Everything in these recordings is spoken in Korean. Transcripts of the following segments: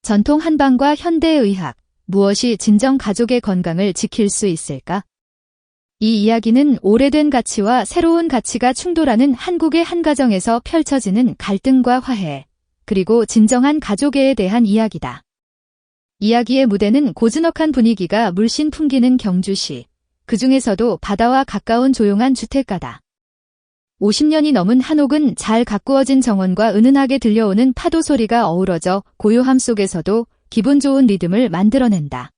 전통 한방과 현대의학, 무엇이 진정 가족의 건강을 지킬 수 있을까? 이 이야기는 오래된 가치와 새로운 가치가 충돌하는 한국의 한 가정에서 펼쳐지는 갈등과 화해, 그리고 진정한 가족애에 대한 이야기다. 이야기의 무대는 고즈넉한 분위기가 물씬 풍기는 경주시, 그 중에서도 바다와 가까운 조용한 주택가다. 50년이 넘은 한옥은 잘 가꾸어진 정원과 은은하게 들려오는 파도 소리가 어우러져 고요함 속에서도 기분 좋은 리듬을 만들어낸다.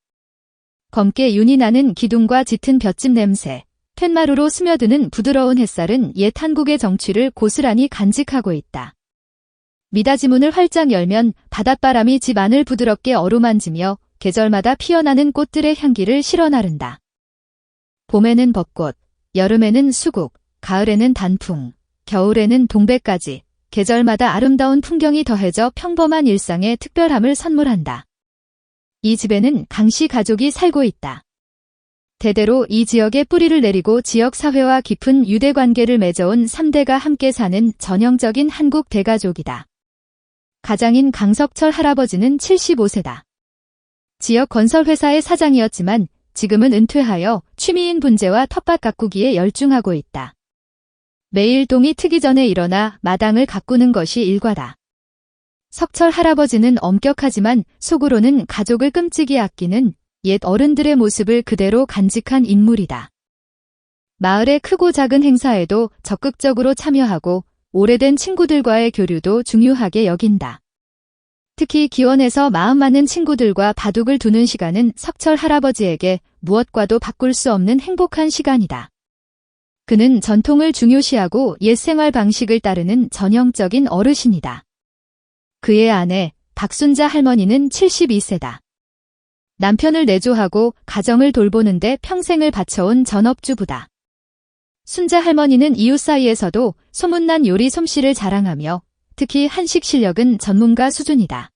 검게 윤이 나는 기둥과 짙은 볏짚 냄새, 툇마루로 스며드는 부드러운 햇살은 옛 한국의 정취를 고스란히 간직하고 있다. 미닫이 문을 활짝 열면 바닷바람이 집 안을 부드럽게 어루만지며 계절마다 피어나는 꽃들의 향기를 실어 나른다. 봄에는 벚꽃, 여름에는 수국, 가을에는 단풍, 겨울에는 동백까지 계절마다 아름다운 풍경이 더해져 평범한 일상에 특별함을 선물한다. 이 집에는 강씨 가족이 살고 있다. 대대로 이 지역에 뿌리를 내리고 지역 사회와 깊은 유대관계를 맺어온 3대가 함께 사는 전형적인 한국 대가족이다. 가장인 강석철 할아버지는 75세다. 지역 건설회사의 사장이었지만 지금은 은퇴하여 취미인 분재와 텃밭 가꾸기에 열중하고 있다. 매일 동이 트기 전에 일어나 마당을 가꾸는 것이 일과다. 석철 할아버지는 엄격하지만 속으로는 가족을 끔찍이 아끼는 옛 어른들의 모습을 그대로 간직한 인물이다. 마을의 크고 작은 행사에도 적극적으로 참여하고 오래된 친구들과의 교류도 중요하게 여긴다. 특히 기원에서 마음 맞는 친구들과 바둑을 두는 시간은 석철 할아버지에게 무엇과도 바꿀 수 없는 행복한 시간이다. 그는 전통을 중요시하고 옛 생활 방식을 따르는 전형적인 어르신이다. 그의 아내 박순자 할머니는 72세다. 남편을 내조하고 가정을 돌보는데 평생을 바쳐온 전업주부다. 순자 할머니는 이웃 사이에서도 소문난 요리 솜씨를 자랑하며 특히 한식 실력은 전문가 수준이다.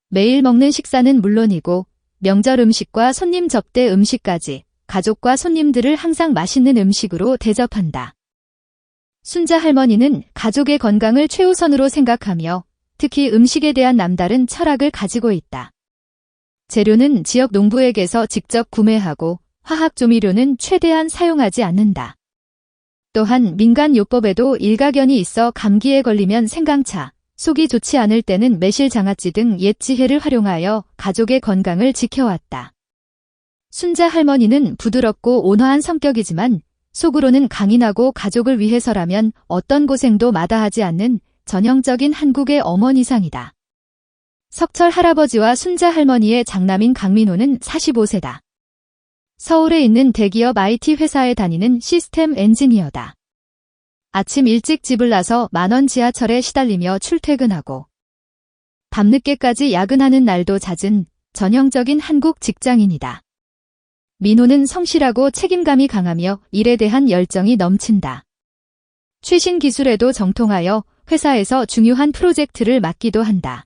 매일 먹는 식사는 물론이고 명절 음식과 손님 접대 음식까지 가족과 손님들을 항상 맛있는 음식으로 대접한다. 순자 할머니는 가족의 건강을 최우선으로 생각하며 특히 음식에 대한 남다른 철학을 가지고 있다. 재료는 지역 농부에게서 직접 구매하고 화학 조미료는 최대한 사용하지 않는다. 또한 민간요법에도 일가견이 있어 감기에 걸리면 생강차, 속이 좋지 않을 때는 매실 장아찌 등 옛 지혜를 활용하여 가족의 건강을 지켜왔다. 순자 할머니는 부드럽고 온화한 성격이지만 속으로는 강인하고 가족을 위해서라면 어떤 고생도 마다하지 않는 전형적인 한국의 어머니상이다. 석철 할아버지와 순자 할머니의 장남인 강민호는 45세다. 서울에 있는 대기업 IT 회사에 다니는 시스템 엔지니어다. 아침 일찍 집을 나서 만원 지하철에 시달리며 출퇴근하고 밤늦게까지 야근하는 날도 잦은 전형적인 한국 직장인이다. 민호는 성실하고 책임감이 강하며 일에 대한 열정이 넘친다. 최신 기술에도 정통하여 회사에서 중요한 프로젝트를 맡기도 한다.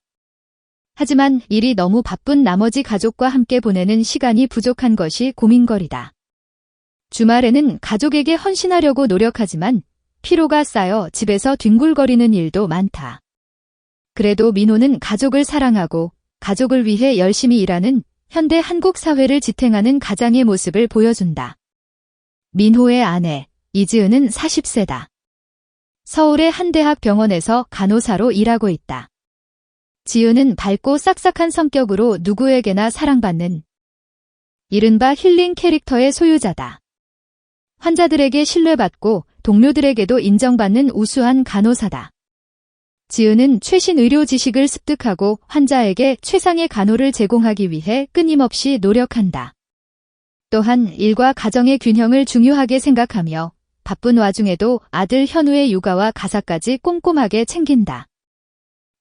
하지만 일이 너무 바쁜 나머지 가족과 함께 보내는 시간이 부족한 것이 고민거리다. 주말에는 가족에게 헌신하려고 노력하지만 피로가 쌓여 집에서 뒹굴거리는 일도 많다. 그래도 민호는 가족을 사랑하고 가족을 위해 열심히 일하는 현대 한국 사회를 지탱하는 가장의 모습을 보여준다. 민호의 아내 이지은은 40세다. 서울의 한 대학 병원에서 간호사로 일하고 있다. 지은은 밝고 싹싹한 성격으로 누구에게나 사랑받는 이른바 힐링 캐릭터의 소유자다. 환자들에게 신뢰받고 동료들에게도 인정받는 우수한 간호사다. 지은은 최신 의료 지식을 습득하고 환자에게 최상의 간호를 제공하기 위해 끊임없이 노력한다. 또한 일과 가정의 균형을 중요하게 생각하며 바쁜 와중에도 아들 현우의 육아와 가사까지 꼼꼼하게 챙긴다.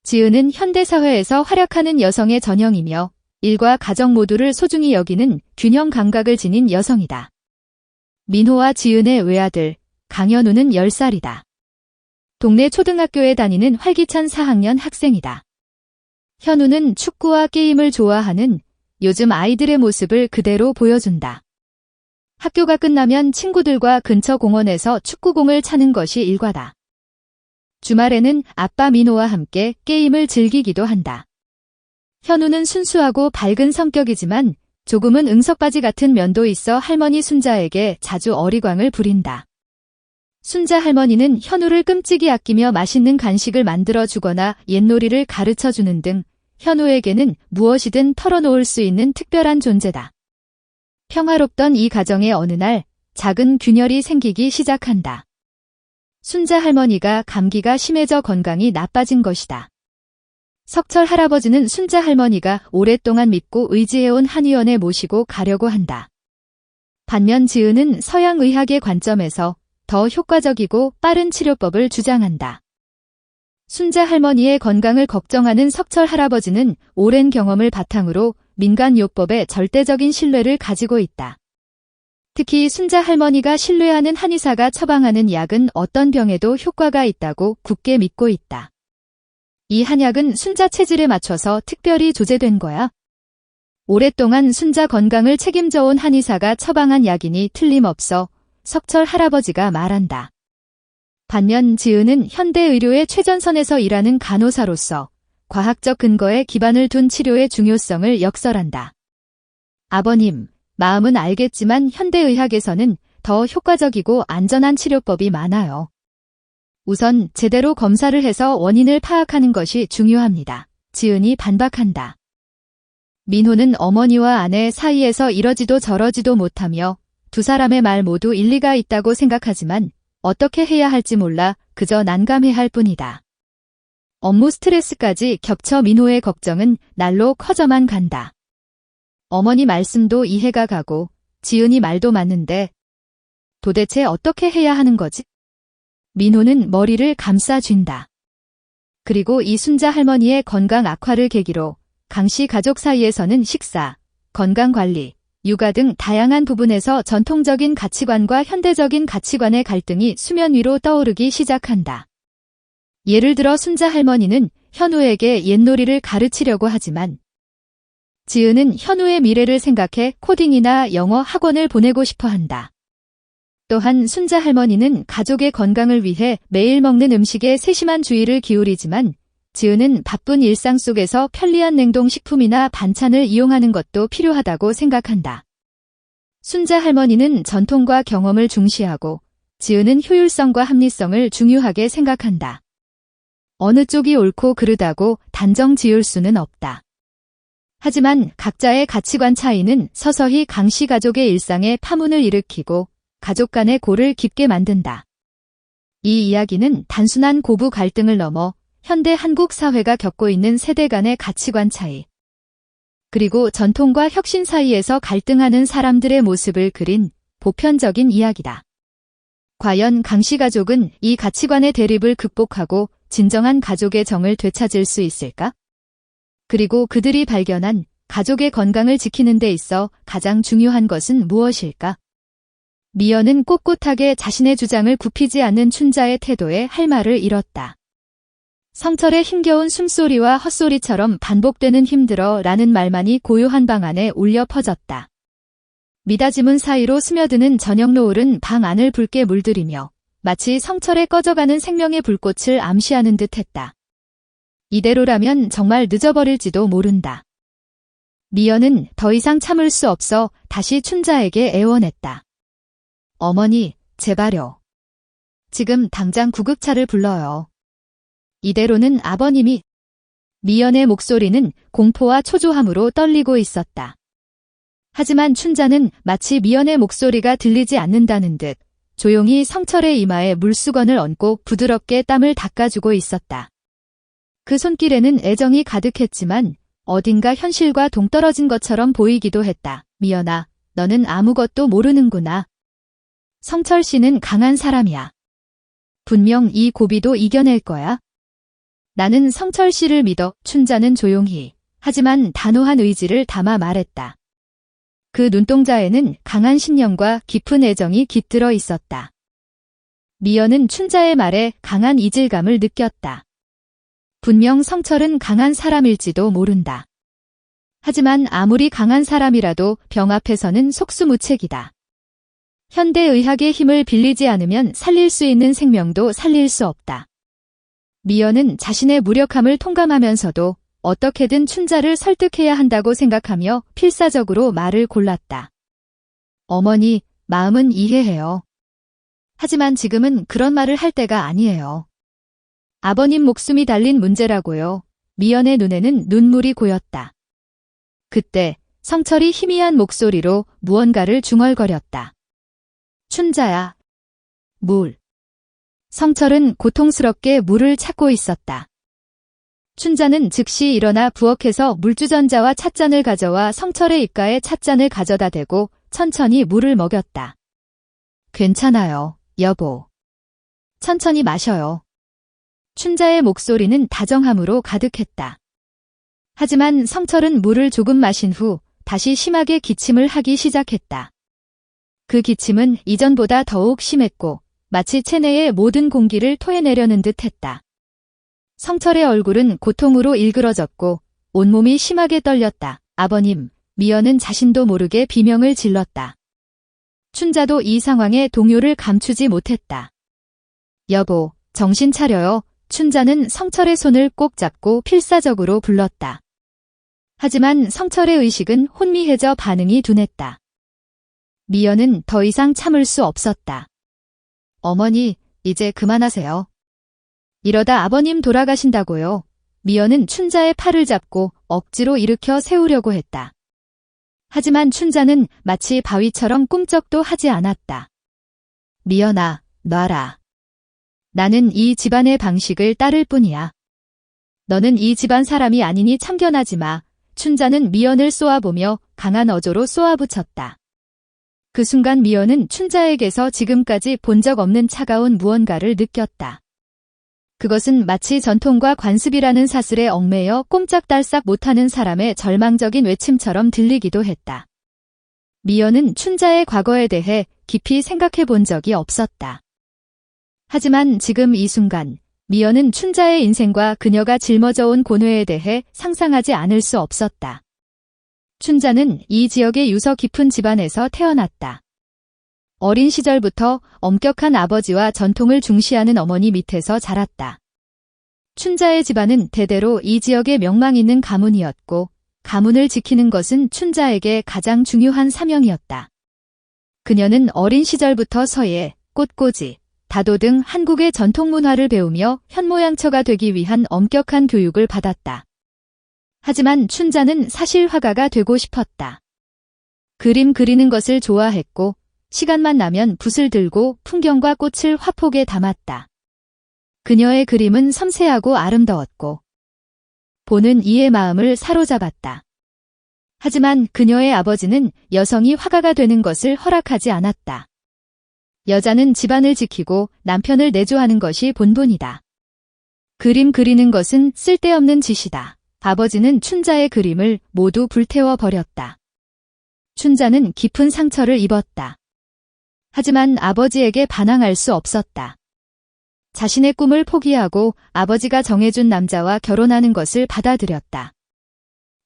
지은은 현대사회에서 활약하는 여성의 전형이며 일과 가정 모두를 소중히 여기는 균형 감각을 지닌 여성이다. 민호와 지은의 외아들 강현우는 10살이다. 동네 초등학교에 다니는 활기찬 4학년 학생이다. 현우는 축구와 게임을 좋아하는 요즘 아이들의 모습을 그대로 보여준다. 학교가 끝나면 친구들과 근처 공원에서 축구공을 차는 것이 일과다. 주말에는 아빠 민호와 함께 게임을 즐기기도 한다. 현우는 순수하고 밝은 성격이지만 조금은 응석바지 같은 면도 있어 할머니 순자에게 자주 어리광을 부린다. 순자 할머니는 현우를 끔찍이 아끼며 맛있는 간식을 만들어 주거나 옛놀이를 가르쳐 주는 등 현우에게는 무엇이든 털어놓을 수 있는 특별한 존재다. 평화롭던 이 가정에 어느 날 작은 균열이 생기기 시작한다. 순자 할머니가 감기가 심해져 건강이 나빠진 것이다. 석철 할아버지는 순자 할머니가 오랫동안 믿고 의지해온 한의원에 모시고 가려고 한다. 반면 지은은 서양 의학의 관점에서 더 효과적이고 빠른 치료법을 주장한다. 순자 할머니의 건강을 걱정하는 석철 할아버지는 오랜 경험을 바탕으로 민간요법에 절대적인 신뢰를 가지고 있다. 특히 순자 할머니가 신뢰하는 한의사가 처방하는 약은 어떤 병에도 효과가 있다고 굳게 믿고 있다. 이 한약은 순자 체질에 맞춰서 특별히 조제된 거야. 오랫동안 순자 건강을 책임져온 한의사가 처방한 약이니 틀림없어 석철 할아버지가 말한다. 반면 지은은 현대 의료의 최전선에서 일하는 간호사로서 과학적 근거에 기반을 둔 치료의 중요성을 역설한다. 아버님, 마음은 알겠지만 현대의학에서는 더 효과적이고 안전한 치료법이 많아요. 우선 제대로 검사를 해서 원인을 파악하는 것이 중요합니다. 지은이 반박한다. 민호는 어머니와 아내 사이에서 이러지도 저러지도 못하며 두 사람의 말 모두 일리가 있다고 생각하지만 어떻게 해야 할지 몰라 그저 난감해할 뿐이다. 업무 스트레스까지 겹쳐 민호의 걱정은 날로 커져만 간다. 어머니 말씀도 이해가 가고 지은이 말도 맞는데 도대체 어떻게 해야 하는 거지? 민호는 머리를 감싸쥔다. 그리고 이순자 할머니의 건강 악화를 계기로 강씨 가족 사이에서는 식사, 건강관리, 육아 등 다양한 부분에서 전통적인 가치관과 현대적인 가치관의 갈등이 수면 위로 떠오르기 시작한다. 예를 들어 순자 할머니는 현우에게 옛놀이를 가르치려고 하지만 지은은 현우의 미래를 생각해 코딩이나 영어 학원을 보내고 싶어 한다. 또한 순자 할머니는 가족의 건강을 위해 매일 먹는 음식에 세심한 주의를 기울이지만 지은은 바쁜 일상 속에서 편리한 냉동식품이나 반찬을 이용하는 것도 필요하다고 생각한다. 순자 할머니는 전통과 경험을 중시하고 지은은 효율성과 합리성을 중요하게 생각한다. 어느 쪽이 옳고 그르다고 단정 지을 수는 없다. 하지만 각자의 가치관 차이는 서서히 강씨 가족의 일상에 파문을 일으키고 가족 간의 골을 깊게 만든다. 이 이야기는 단순한 고부 갈등을 넘어 현대 한국 사회가 겪고 있는 세대 간의 가치관 차이, 그리고 전통과 혁신 사이에서 갈등하는 사람들의 모습을 그린 보편적인 이야기다. 과연 강씨 가족은 이 가치관의 대립을 극복하고 진정한 가족의 정을 되찾을 수 있을까? 그리고 그들이 발견한 가족의 건강을 지키는 데 있어 가장 중요한 것은 무엇일까? 미연은 꼿꼿하게 자신의 주장을 굽히지 않는 춘자의 태도에 할 말을 잃었다. 성철의 힘겨운 숨소리와 헛소리처럼 반복되는 힘들어 라는 말만이 고요한 방 안에 울려 퍼졌다. 미닫이문 사이로 스며드는 저녁 노을은 방 안을 붉게 물들이며 마치 성철의 꺼져가는 생명의 불꽃을 암시하는 듯 했다. 이대로라면 정말 늦어버릴지도 모른다. 미연은 더 이상 참을 수 없어 다시 춘자에게 애원했다. 어머니, 제발요. 지금 당장 구급차를 불러요. 이대로는 아버님이... 미연의 목소리는 공포와 초조함으로 떨리고 있었다. 하지만 춘자는 마치 미연의 목소리가 들리지 않는다는 듯 조용히 성철의 이마에 물수건을 얹고 부드럽게 땀을 닦아주고 있었다. 그 손길에는 애정이 가득했지만 어딘가 현실과 동떨어진 것처럼 보이기도 했다. 미연아, 너는 아무것도 모르는구나. 성철 씨는 강한 사람이야. 분명 이 고비도 이겨낼 거야. 나는 성철 씨를 믿어. 춘자는 조용히 하지만 단호한 의지를 담아 말했다. 그 눈동자에는 강한 신념과 깊은 애정이 깃들어 있었다. 미연은 춘자의 말에 강한 이질감을 느꼈다. 분명 성철은 강한 사람일지도 모른다. 하지만 아무리 강한 사람이라도 병 앞에서는 속수무책이다. 현대의학의 힘을 빌리지 않으면 살릴 수 있는 생명도 살릴 수 없다. 미연은 자신의 무력함을 통감하면서도 어떻게든 춘자를 설득해야 한다고 생각하며 필사적으로 말을 골랐다. 어머니, 마음은 이해해요. 하지만 지금은 그런 말을 할 때가 아니에요. 아버님 목숨이 달린 문제라고요. 미연의 눈에는 눈물이 고였다. 그때 성철이 희미한 목소리로 무언가를 중얼거렸다. 춘자야. 물. 성철은 고통스럽게 물을 찾고 있었다. 춘자는 즉시 일어나 부엌에서 물주전자와 찻잔을 가져와 성철의 입가에 찻잔을 가져다 대고 천천히 물을 먹였다. 괜찮아요, 여보. 천천히 마셔요. 춘자의 목소리는 다정함으로 가득했다. 하지만 성철은 물을 조금 마신 후 다시 심하게 기침을 하기 시작했다. 그 기침은 이전보다 더욱 심했고 마치 체내의 모든 공기를 토해내려는 듯 했다. 성철의 얼굴은 고통으로 일그러졌고 온몸이 심하게 떨렸다. 아버님, 미연은 자신도 모르게 비명을 질렀다. 춘자도 이 상황에 동요를 감추지 못했다. 여보, 정신 차려요. 춘자는 성철의 손을 꼭 잡고 필사적으로 불렀다. 하지만 성철의 의식은 혼미해져 반응이 둔했다. 미연은 더 이상 참을 수 없었다. 어머니, 이제 그만하세요. 이러다 아버님 돌아가신다고요. 미연은 춘자의 팔을 잡고 억지로 일으켜 세우려고 했다. 하지만 춘자는 마치 바위처럼 꿈쩍도 하지 않았다. 미연아, 놔라. 나는 이 집안의 방식을 따를 뿐이야. 너는 이 집안 사람이 아니니 참견하지 마. 춘자는 미연을 쏘아보며 강한 어조로 쏘아붙였다. 그 순간 미연은 춘자에게서 지금까지 본 적 없는 차가운 무언가를 느꼈다. 그것은 마치 전통과 관습이라는 사슬에 얽매여 꼼짝달싹 못하는 사람의 절망적인 외침처럼 들리기도 했다. 미연은 춘자의 과거에 대해 깊이 생각해 본 적이 없었다. 하지만 지금 이 순간 미연은 춘자의 인생과 그녀가 짊어져 온 고뇌에 대해 상상하지 않을 수 없었다. 춘자는 이 지역의 유서 깊은 집안에서 태어났다. 어린 시절부터 엄격한 아버지와 전통을 중시하는 어머니 밑에서 자랐다. 춘자의 집안은 대대로 이 지역의 명망 있는 가문이었고 가문을 지키는 것은 춘자에게 가장 중요한 사명이었다. 그녀는 어린 시절부터 서예, 꽃꽂이, 다도 등 한국의 전통 문화를 배우며 현모양처가 되기 위한 엄격한 교육을 받았다. 하지만 춘자는 사실 화가가 되고 싶었다. 그림 그리는 것을 좋아했고 시간만 나면 붓을 들고 풍경과 꽃을 화폭에 담았다. 그녀의 그림은 섬세하고 아름다웠고 보는 이의 마음을 사로잡았다. 하지만 그녀의 아버지는 여성이 화가가 되는 것을 허락하지 않았다. 여자는 집안을 지키고 남편을 내조하는 것이 본분이다. 그림 그리는 것은 쓸데없는 짓이다. 아버지는 춘자의 그림을 모두 불태워 버렸다. 춘자는 깊은 상처를 입었다. 하지만 아버지에게 반항할 수 없었다. 자신의 꿈을 포기하고 아버지가 정해준 남자와 결혼하는 것을 받아들였다.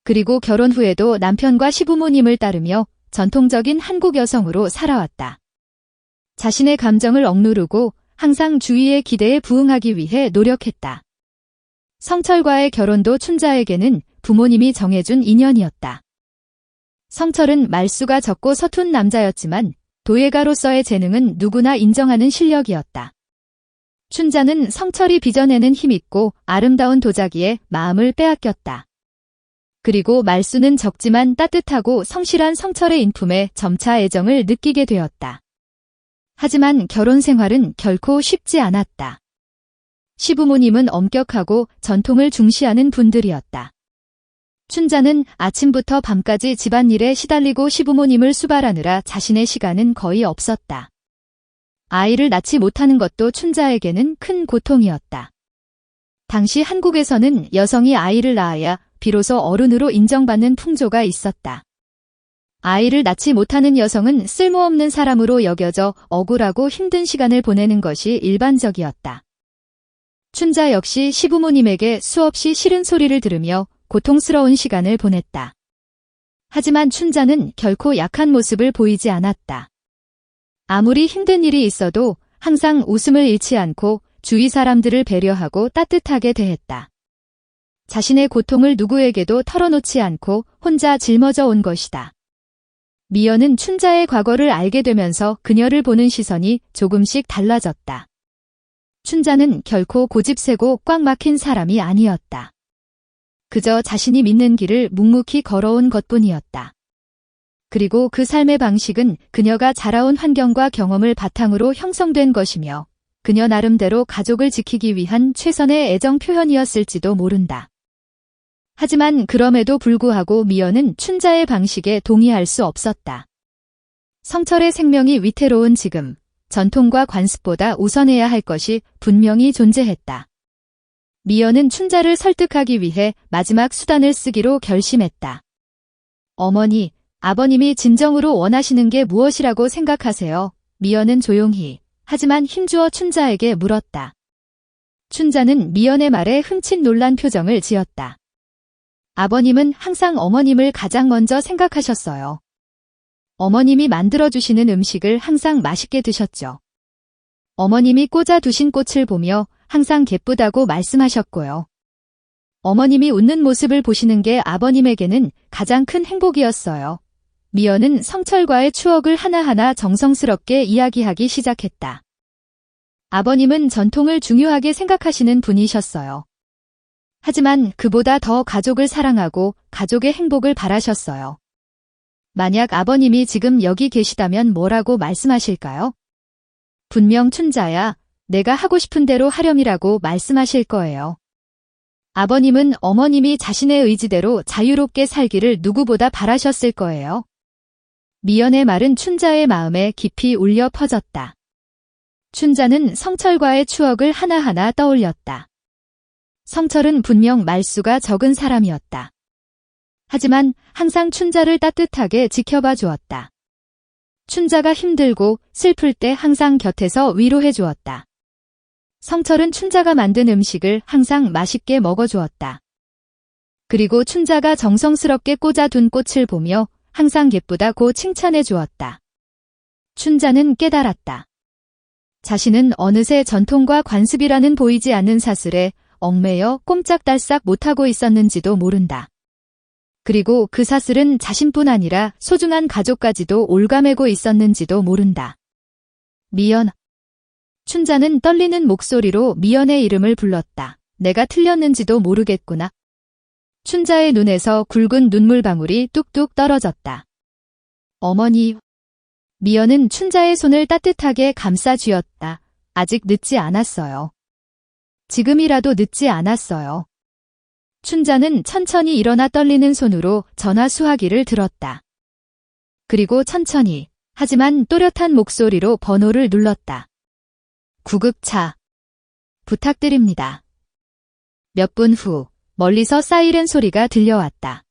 그리고 결혼 후에도 남편과 시부모님을 따르며 전통적인 한국 여성으로 살아왔다. 자신의 감정을 억누르고 항상 주위의 기대에 부응하기 위해 노력했다. 성철과의 결혼도 춘자에게는 부모님이 정해준 인연이었다. 성철은 말수가 적고 서툰 남자였지만 도예가로서의 재능은 누구나 인정하는 실력이었다. 춘자는 성철이 빚어내는 힘있고 아름다운 도자기에 마음을 빼앗겼다. 그리고 말수는 적지만 따뜻하고 성실한 성철의 인품에 점차 애정을 느끼게 되었다. 하지만 결혼 생활은 결코 쉽지 않았다. 시부모님은 엄격하고 전통을 중시하는 분들이었다. 춘자는 아침부터 밤까지 집안일에 시달리고 시부모님을 수발하느라 자신의 시간은 거의 없었다. 아이를 낳지 못하는 것도 춘자에게는 큰 고통이었다. 당시 한국에서는 여성이 아이를 낳아야 비로소 어른으로 인정받는 풍조가 있었다. 아이를 낳지 못하는 여성은 쓸모없는 사람으로 여겨져 억울하고 힘든 시간을 보내는 것이 일반적이었다. 춘자 역시 시부모님에게 수없이 싫은 소리를 들으며 고통스러운 시간을 보냈다. 하지만 춘자는 결코 약한 모습을 보이지 않았다. 아무리 힘든 일이 있어도 항상 웃음을 잃지 않고 주위 사람들을 배려하고 따뜻하게 대했다. 자신의 고통을 누구에게도 털어놓지 않고 혼자 짊어져 온 것이다. 미연은 춘자의 과거를 알게 되면서 그녀를 보는 시선이 조금씩 달라졌다. 춘자는 결코 고집세고 꽉 막힌 사람이 아니었다. 그저 자신이 믿는 길을 묵묵히 걸어온 것뿐이었다. 그리고 그 삶의 방식은 그녀가 자라온 환경과 경험을 바탕으로 형성된 것이며 그녀 나름대로 가족을 지키기 위한 최선의 애정 표현이었을지도 모른다. 하지만 그럼에도 불구하고 미연은 춘자의 방식에 동의할 수 없었다. 성철의 생명이 위태로운 지금, 전통과 관습보다 우선해야 할 것이 분명히 존재했다. 미연은 춘자를 설득하기 위해 마지막 수단을 쓰기로 결심했다. 어머니, 아버님이 진정으로 원하시는 게 무엇이라고 생각하세요? 미연은 조용히, 하지만 힘주어 춘자에게 물었다. 춘자는 미연의 말에 흠칫 놀란 표정을 지었다. 아버님은 항상 어머님을 가장 먼저 생각하셨어요. 어머님이 만들어주시는 음식을 항상 맛있게 드셨죠. 어머님이 꽂아두신 꽃을 보며 항상 예쁘다고 말씀하셨고요. 어머님이 웃는 모습을 보시는 게 아버님에게는 가장 큰 행복이었어요. 미연은 성철과의 추억을 하나하나 정성스럽게 이야기하기 시작했다. 아버님은 전통을 중요하게 생각하시는 분이셨어요. 하지만 그보다 더 가족을 사랑하고 가족의 행복을 바라셨어요. 만약 아버님이 지금 여기 계시다면 뭐라고 말씀하실까요? 분명 춘자야, 내가 하고 싶은 대로 하렴이라고 말씀하실 거예요. 아버님은 어머님이 자신의 의지대로 자유롭게 살기를 누구보다 바라셨을 거예요. 미연의 말은 춘자의 마음에 깊이 울려 퍼졌다. 춘자는 성철과의 추억을 하나하나 떠올렸다. 성철은 분명 말수가 적은 사람이었다. 하지만 항상 춘자를 따뜻하게 지켜봐 주었다. 춘자가 힘들고 슬플 때 항상 곁에서 위로해 주었다. 성철은 춘자가 만든 음식을 항상 맛있게 먹어주었다. 그리고 춘자가 정성스럽게 꽂아둔 꽃을 보며 항상 예쁘다고 칭찬해 주었다. 춘자는 깨달았다. 자신은 어느새 전통과 관습이라는 보이지 않는 사슬에 얽매여 꼼짝달싹 못하고 있었는지도 모른다. 그리고 그 사슬은 자신뿐 아니라 소중한 가족까지도 올가매고 있었는지도 모른다. 미연. 춘자는 떨리는 목소리로 미연의 이름을 불렀다. 내가 틀렸는지도 모르겠구나. 춘자의 눈에서 굵은 눈물방울이 뚝뚝 떨어졌다. 어머니. 미연은 춘자의 손을 따뜻하게 감싸 쥐었다. 아직 늦지 않았어요. 지금이라도 늦지 않았어요. 춘자는 천천히 일어나 떨리는 손으로 전화 수화기를 들었다. 그리고 천천히, 하지만 또렷한 목소리로 번호를 눌렀다. 구급차. 부탁드립니다. 몇 분 후, 멀리서 사이렌 소리가 들려왔다.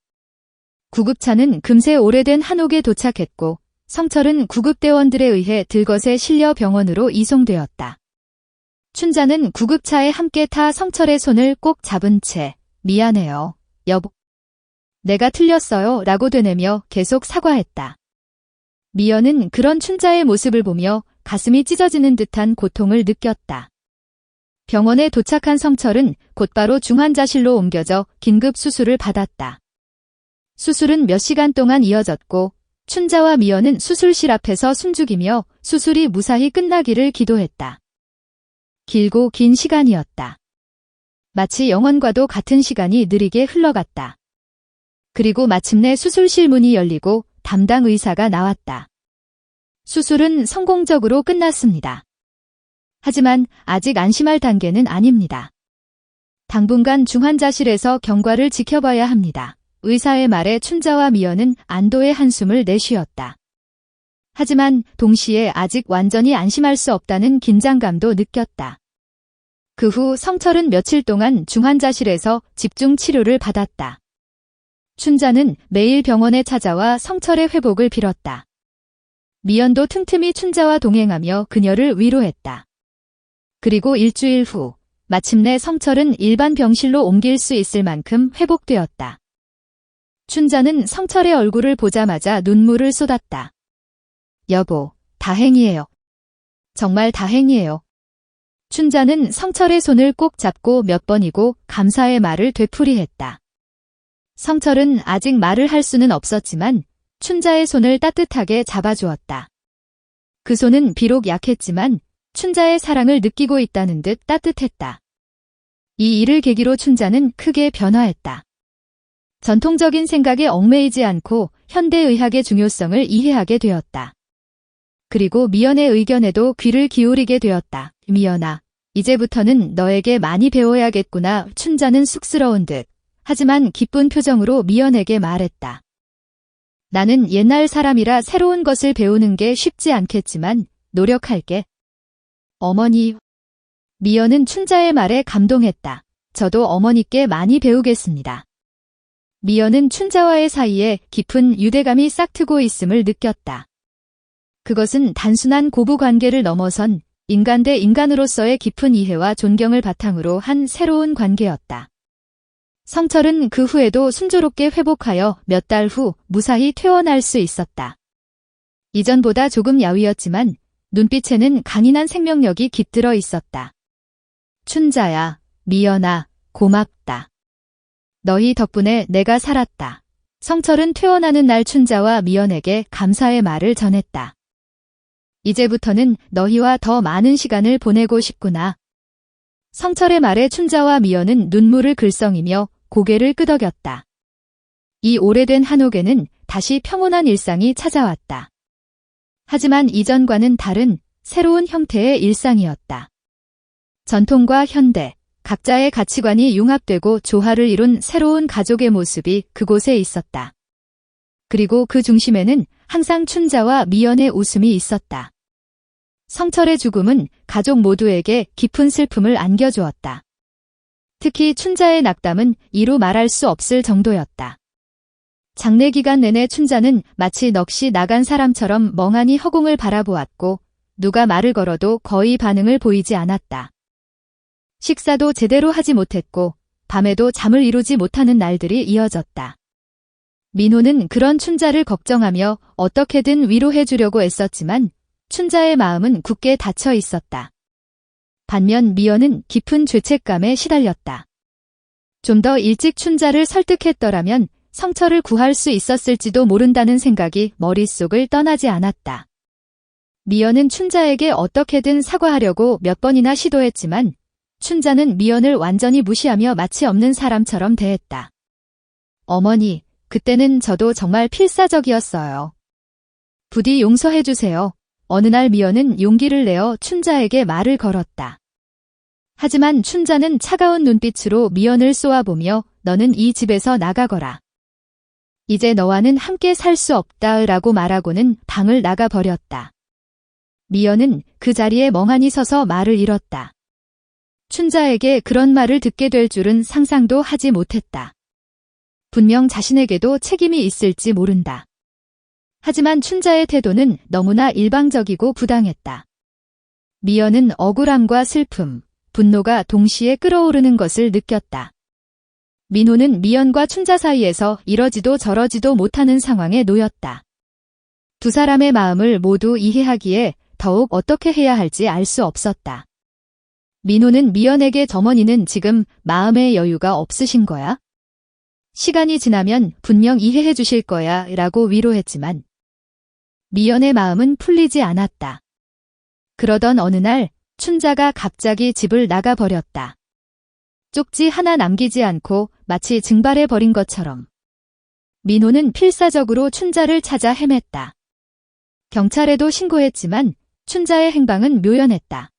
구급차는 금세 오래된 한옥에 도착했고, 성철은 구급대원들에 의해 들것에 실려 병원으로 이송되었다. 춘자는 구급차에 함께 타 성철의 손을 꼭 잡은 채 미안해요, 여보. 내가 틀렸어요 라고 되뇌며 계속 사과했다. 미연은 그런 춘자의 모습을 보며 가슴이 찢어지는 듯한 고통을 느꼈다. 병원에 도착한 성철은 곧바로 중환자실로 옮겨져 긴급 수술을 받았다. 수술은 몇 시간 동안 이어졌고 춘자와 미연은 수술실 앞에서 숨죽이며 수술이 무사히 끝나기를 기도했다. 길고 긴 시간이었다. 마치 영원과도 같은 시간이 느리게 흘러갔다. 그리고 마침내 수술실 문이 열리고 담당 의사가 나왔다. 수술은 성공적으로 끝났습니다. 하지만 아직 안심할 단계는 아닙니다. 당분간 중환자실에서 경과를 지켜봐야 합니다. 의사의 말에 춘자와 미연은 안도의 한숨을 내쉬었다. 하지만 동시에 아직 완전히 안심할 수 없다는 긴장감도 느꼈다. 그 후 성철은 며칠 동안 중환자실에서 집중 치료를 받았다. 춘자는 매일 병원에 찾아와 성철의 회복을 빌었다. 미연도 틈틈이 춘자와 동행하며 그녀를 위로했다. 그리고 일주일 후 마침내 성철은 일반 병실로 옮길 수 있을 만큼 회복되었다. 춘자는 성철의 얼굴을 보자마자 눈물을 쏟았다. 여보, 다행이에요. 정말 다행이에요. 춘자는 성철의 손을 꼭 잡고 몇 번이고 감사의 말을 되풀이했다. 성철은 아직 말을 할 수는 없었지만 춘자의 손을 따뜻하게 잡아주었다. 그 손은 비록 약했지만 춘자의 사랑을 느끼고 있다는 듯 따뜻했다. 이 일을 계기로 춘자는 크게 변화했다. 전통적인 생각에 얽매이지 않고 현대의학의 중요성을 이해하게 되었다. 그리고 미연의 의견에도 귀를 기울이게 되었다. 미연아, 이제부터는 너에게 많이 배워야겠구나. 춘자는 쑥스러운 듯 하지만 기쁜 표정으로 미연에게 말했다. 나는 옛날 사람이라 새로운 것을 배우는 게 쉽지 않겠지만 노력할게. 어머니. 미연은 춘자의 말에 감동했다. 저도 어머니께 많이 배우겠습니다. 미연은 춘자와의 사이에 깊은 유대감이 싹트고 있음을 느꼈다. 그것은 단순한 고부관계를 넘어선 인간 대 인간으로서의 깊은 이해와 존경을 바탕으로 한 새로운 관계였다. 성철은 그 후에도 순조롭게 회복하여 몇 달 후 무사히 퇴원할 수 있었다. 이전보다 조금 야위었지만 눈빛에는 강인한 생명력이 깃들어 있었다. 춘자야, 미연아, 고맙다. 너희 덕분에 내가 살았다. 성철은 퇴원하는 날 춘자와 미연에게 감사의 말을 전했다. 이제부터는 너희와 더 많은 시간을 보내고 싶구나. 성철의 말에 춘자와 미연은 눈물을 글썽이며 고개를 끄덕였다. 이 오래된 한옥에는 다시 평온한 일상이 찾아왔다. 하지만 이전과는 다른 새로운 형태의 일상이었다. 전통과 현대, 각자의 가치관이 융합되고 조화를 이룬 새로운 가족의 모습이 그곳에 있었다. 그리고 그 중심에는 항상 춘자와 미연의 웃음이 있었다. 성철의 죽음은 가족 모두에게 깊은 슬픔을 안겨주었다. 특히 춘자의 낙담은 이루 말할 수 없을 정도였다. 장례 기간 내내 춘자는 마치 넋이 나간 사람처럼 멍하니 허공을 바라보았고 누가 말을 걸어도 거의 반응을 보이지 않았다. 식사도 제대로 하지 못했고 밤에도 잠을 이루지 못하는 날들이 이어졌다. 민호는 그런 춘자를 걱정하며 어떻게든 위로해 주려고 애썼지만 춘자의 마음은 굳게 닫혀 있었다. 반면 미연은 깊은 죄책감에 시달렸다. 좀 더 일찍 춘자를 설득했더라면 성철을 구할 수 있었을지도 모른다는 생각이 머릿속을 떠나지 않았다. 미연은 춘자에게 어떻게든 사과하려고 몇 번이나 시도했지만 춘자는 미연을 완전히 무시하며 마치 없는 사람처럼 대했다. 어머니, 그때는 저도 정말 필사적이었어요. 부디 용서해주세요. 어느 날 미연은 용기를 내어 춘자에게 말을 걸었다. 하지만 춘자는 차가운 눈빛으로 미연을 쏘아보며 너는 이 집에서 나가거라. 이제 너와는 함께 살 수 없다 라고 말하고는 방을 나가버렸다. 미연은 그 자리에 멍하니 서서 말을 잃었다. 춘자에게 그런 말을 듣게 될 줄은 상상도 하지 못했다. 분명 자신에게도 책임이 있을지 모른다. 하지만 춘자의 태도는 너무나 일방적이고 부당했다. 미연은 억울함과 슬픔, 분노가 동시에 끓어오르는 것을 느꼈다. 민호는 미연과 춘자 사이에서 이러지도 저러지도 못하는 상황에 놓였다. 두 사람의 마음을 모두 이해하기에 더욱 어떻게 해야 할지 알 수 없었다. 민호는 미연에게 어머니는 지금 마음의 여유가 없으신 거야? 시간이 지나면 분명 이해해 주실 거야 라고 위로했지만 미연의 마음은 풀리지 않았다. 그러던 어느 날 춘자가 갑자기 집을 나가버렸다. 쪽지 하나 남기지 않고 마치 증발해버린 것처럼. 민호는 필사적으로 춘자를 찾아 헤맸다. 경찰에도 신고했지만 춘자의 행방은 묘연했다.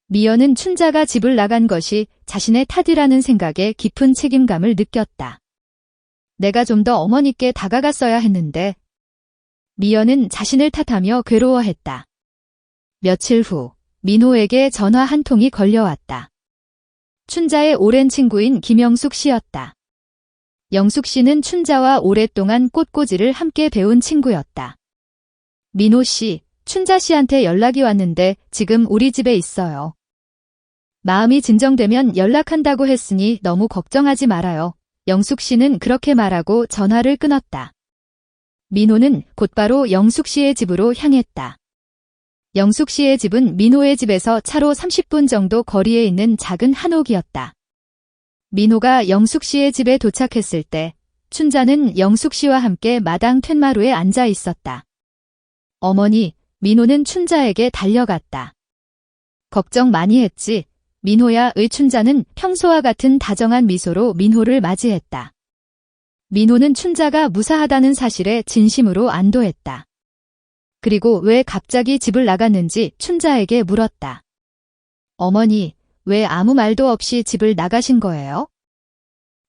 미연은 춘자가 집을 나간 것이 자신의 탓이라는 생각에 깊은 책임감을 느꼈다. 내가 좀 더 어머니께 다가갔어야 했는데. 미연은 자신을 탓하며 괴로워했다. 며칠 후 민호에게 전화 한 통이 걸려왔다. 춘자의 오랜 친구인 김영숙 씨였다. 영숙 씨는 춘자와 오랫동안 꽃꽂이를 함께 배운 친구였다. 민호 씨, 춘자 씨한테 연락이 왔는데 지금 우리 집에 있어요. 마음이 진정되면 연락한다고 했으니 너무 걱정하지 말아요. 영숙 씨는 그렇게 말하고 전화를 끊었다. 민호는 곧바로 영숙 씨의 집으로 향했다. 영숙 씨의 집은 민호의 집에서 차로 30분 정도 거리에 있는 작은 한옥이었다. 민호가 영숙 씨의 집에 도착했을 때 춘자는 영숙 씨와 함께 마당 툇마루에 앉아 있었다. 어머니, 민호는 춘자에게 달려갔다. 걱정 많이 했지? 민호야,의 춘자는 평소와 같은 다정한 미소로 민호를 맞이했다. 민호는 춘자가 무사하다는 사실에 진심으로 안도했다. 그리고 왜 갑자기 집을 나갔는지 춘자에게 물었다. 어머니, 왜 아무 말도 없이 집을 나가신 거예요?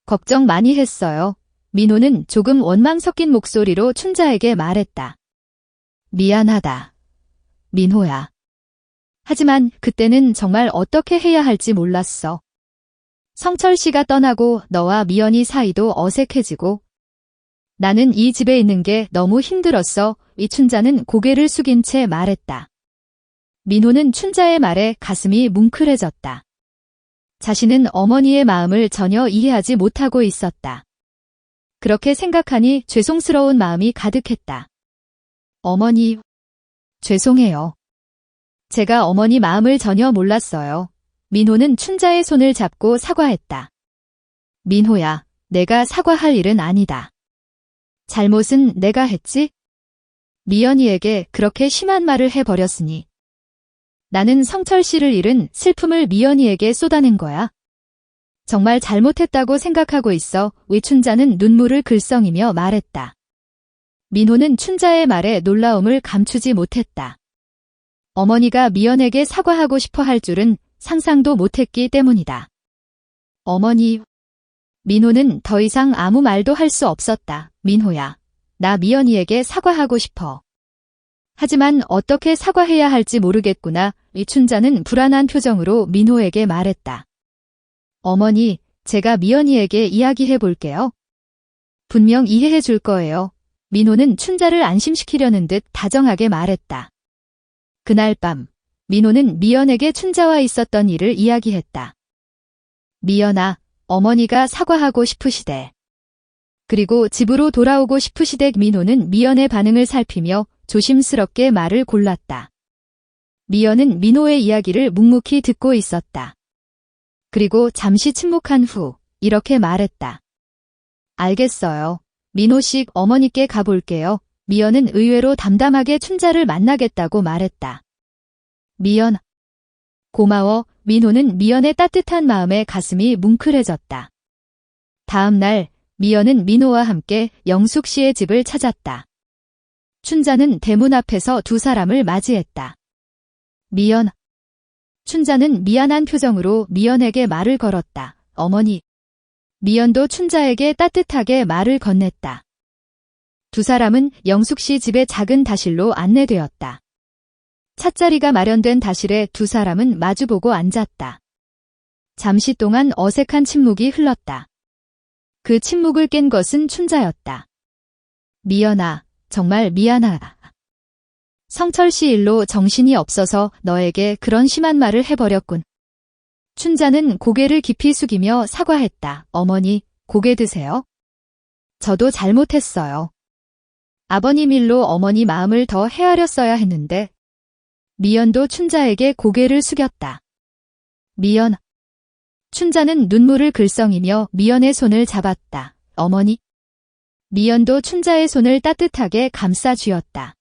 걱정 많이 했어요. 민호는 조금 원망 섞인 목소리로 춘자에게 말했다. 미안하다. 민호야. 하지만 그때는 정말 어떻게 해야 할지 몰랐어. 성철 씨가 떠나고 너와 미연이 사이도 어색해지고 나는 이 집에 있는 게 너무 힘들었어. 이춘자는 고개를 숙인 채 말했다. 민호는 춘자의 말에 가슴이 뭉클해졌다. 자신은 어머니의 마음을 전혀 이해하지 못하고 있었다. 그렇게 생각하니 죄송스러운 마음이 가득했다. 어머니, 죄송해요. 제가 어머니 마음을 전혀 몰랐어요. 민호는 춘자의 손을 잡고 사과했다. 민호야, 내가 사과할 일은 아니다. 잘못은 내가 했지? 미연이에게 그렇게 심한 말을 해버렸으니. 나는 성철 씨를 잃은 슬픔을 미연이에게 쏟아낸 거야. 정말 잘못했다고 생각하고 있어. 위춘자는 눈물을 글썽이며 말했다. 민호는 춘자의 말에 놀라움을 감추지 못했다. 어머니가 미연에게 사과하고 싶어 할 줄은 상상도 못했기 때문이다. 어머니, 민호는 더 이상 아무 말도 할 수 없었다. 민호야, 나 미연이에게 사과하고 싶어. 하지만 어떻게 사과해야 할지 모르겠구나. 위춘자는 불안한 표정으로 민호에게 말했다. 어머니, 제가 미연이에게 이야기해 볼게요. 분명 이해해 줄 거예요. 민호는 춘자를 안심시키려는 듯 다정하게 말했다. 그날 밤, 민호는 미연에게 춘자와 있었던 일을 이야기했다. 미연아, 어머니가 사과하고 싶으시대. 그리고 집으로 돌아오고 싶으시대. 민호는 미연의 반응을 살피며 조심스럽게 말을 골랐다. 미연은 민호의 이야기를 묵묵히 듣고 있었다. 그리고 잠시 침묵한 후 이렇게 말했다. 알겠어요. 민호씨, 어머니께 가볼게요. 미연은 의외로 담담하게 춘자를 만나겠다고 말했다. 미연, 고마워. 민호는 미연의 따뜻한 마음에 가슴이 뭉클해졌다. 다음 날 미연은 민호와 함께 영숙 씨의 집을 찾았다. 춘자는 대문 앞에서 두 사람을 맞이했다. 미연. 춘자는 미안한 표정으로 미연에게 말을 걸었다. 어머니. 미연도 춘자에게 따뜻하게 말을 건넸다. 두 사람은 영숙 씨 집의 작은 다실로 안내되었다. 찻자리가 마련된 다실에 두 사람은 마주보고 앉았다. 잠시 동안 어색한 침묵이 흘렀다. 그 침묵을 깬 것은 춘자였다. 미연아, 정말 미안하다. 성철 씨 일로 정신이 없어서 너에게 그런 심한 말을 해버렸군. 춘자는 고개를 깊이 숙이며 사과했다. 어머니, 고개 드세요. 저도 잘못했어요. 아버님 일로 어머니 마음을 더 헤아렸어야 했는데. 미연도 춘자에게 고개를 숙였다. 미연. 춘자는 눈물을 글썽이며 미연의 손을 잡았다. 어머니. 미연도 춘자의 손을 따뜻하게 감싸 쥐었다.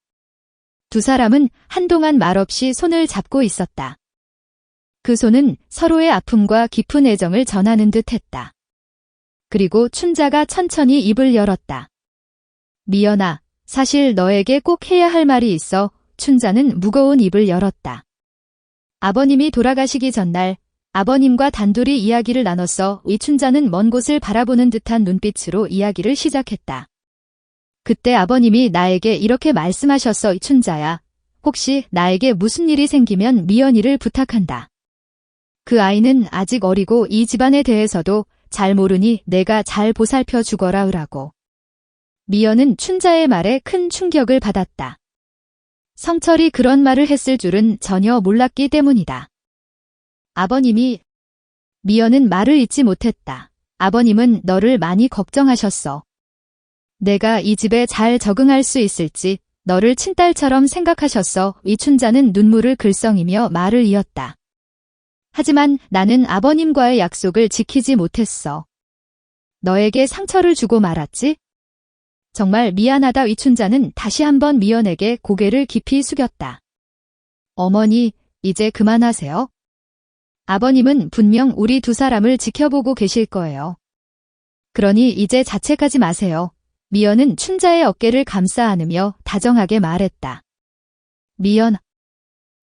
두 사람은 한동안 말없이 손을 잡고 있었다. 그 손은 서로의 아픔과 깊은 애정을 전하는 듯 했다. 그리고 춘자가 천천히 입을 열었다. 미연아, 사실 너에게 꼭 해야 할 말이 있어. 춘자는 무거운 입을 열었다. 아버님이 돌아가시기 전날 아버님과 단둘이 이야기를 나눴어. 이춘자는 먼 곳을 바라보는 듯한 눈빛으로 이야기를 시작했다. 그때 아버님이 나에게 이렇게 말씀하셨어. 춘자야, 혹시 나에게 무슨 일이 생기면 미연이를 부탁한다. 그 아이는 아직 어리고 이 집안에 대해서도 잘 모르니 내가 잘 보살펴 주거라 으라고. 미연은 춘자의 말에 큰 충격을 받았다. 성철이 그런 말을 했을 줄은 전혀 몰랐기 때문이다. 아버님이. 미연은 말을 잇지 못했다. 아버님은 너를 많이 걱정하셨어. 내가 이 집에 잘 적응할 수 있을지, 너를 친딸처럼 생각하셨어. 이춘자는 눈물을 글썽이며 말을 이었다. 하지만 나는 아버님과의 약속을 지키지 못했어. 너에게 상처를 주고 말았지? 정말 미안하다. 이춘자는 다시 한번 미연에게 고개를 깊이 숙였다. 어머니, 이제 그만하세요. 아버님은 분명 우리 두 사람을 지켜보고 계실 거예요. 그러니 이제 자책하지 마세요. 미연은 춘자의 어깨를 감싸 안으며 다정하게 말했다. 미연,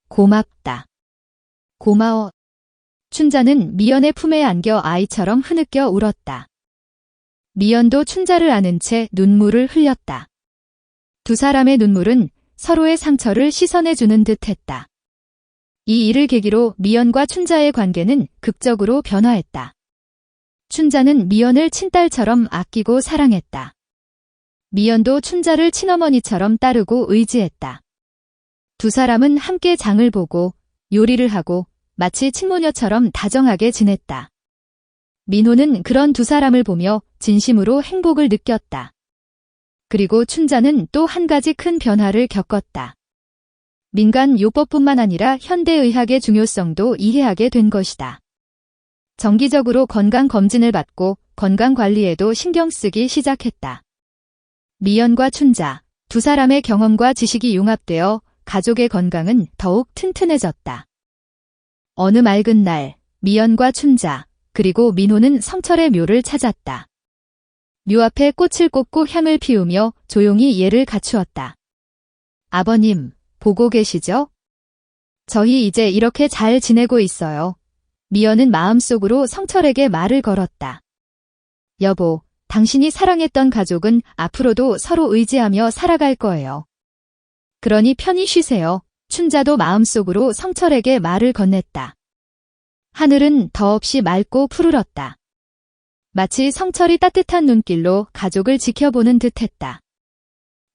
고맙다. 고마워. 춘자는 미연의 품에 안겨 아이처럼 흐느껴 울었다. 미연도 춘자를 안은 채 눈물을 흘렸다. 두 사람의 눈물은 서로의 상처를 씻어내주는 듯했다. 이 일을 계기로 미연과 춘자의 관계는 극적으로 변화했다. 춘자는 미연을 친딸처럼 아끼고 사랑했다. 미연도 춘자를 친어머니처럼 따르고 의지했다. 두 사람은 함께 장을 보고 요리를 하고 마치 친모녀처럼 다정하게 지냈다. 민호는 그런 두 사람을 보며 진심으로 행복을 느꼈다. 그리고 춘자는 또 한 가지 큰 변화를 겪었다. 민간요법뿐만 아니라 현대의학의 중요성도 이해하게 된 것이다. 정기적으로 건강검진을 받고 건강관리에도 신경 쓰기 시작했다. 미연과 춘자, 두 사람의 경험과 지식이 융합되어 가족의 건강은 더욱 튼튼해졌다. 어느 맑은 날, 미연과 춘자, 그리고 민호는 성철의 묘를 찾았다. 묘 앞에 꽃을 꽂고 향을 피우며 조용히 예를 갖추었다. 아버님, 보고 계시죠? 저희 이제 이렇게 잘 지내고 있어요. 미연은 마음속으로 성철에게 말을 걸었다. 여보, 당신이 사랑했던 가족은 앞으로도 서로 의지하며 살아갈 거예요. 그러니 편히 쉬세요. 춘자도 마음속으로 성철에게 말을 건넸다. 하늘은 더없이 맑고 푸르렀다. 마치 성철이 따뜻한 눈길로 가족을 지켜보는 듯했다.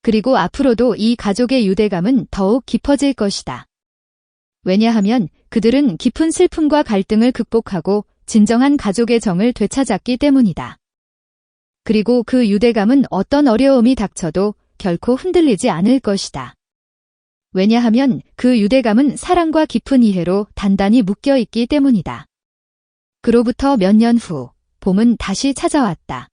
그리고 앞으로도 이 가족의 유대감은 더욱 깊어질 것이다. 왜냐하면 그들은 깊은 슬픔과 갈등을 극복하고 진정한 가족의 정을 되찾았기 때문이다. 그리고 그 유대감은 어떤 어려움이 닥쳐도 결코 흔들리지 않을 것이다. 왜냐하면 그 유대감은 사랑과 깊은 이해로 단단히 묶여 있기 때문이다. 그로부터 몇 년 후, 봄은 다시 찾아왔다.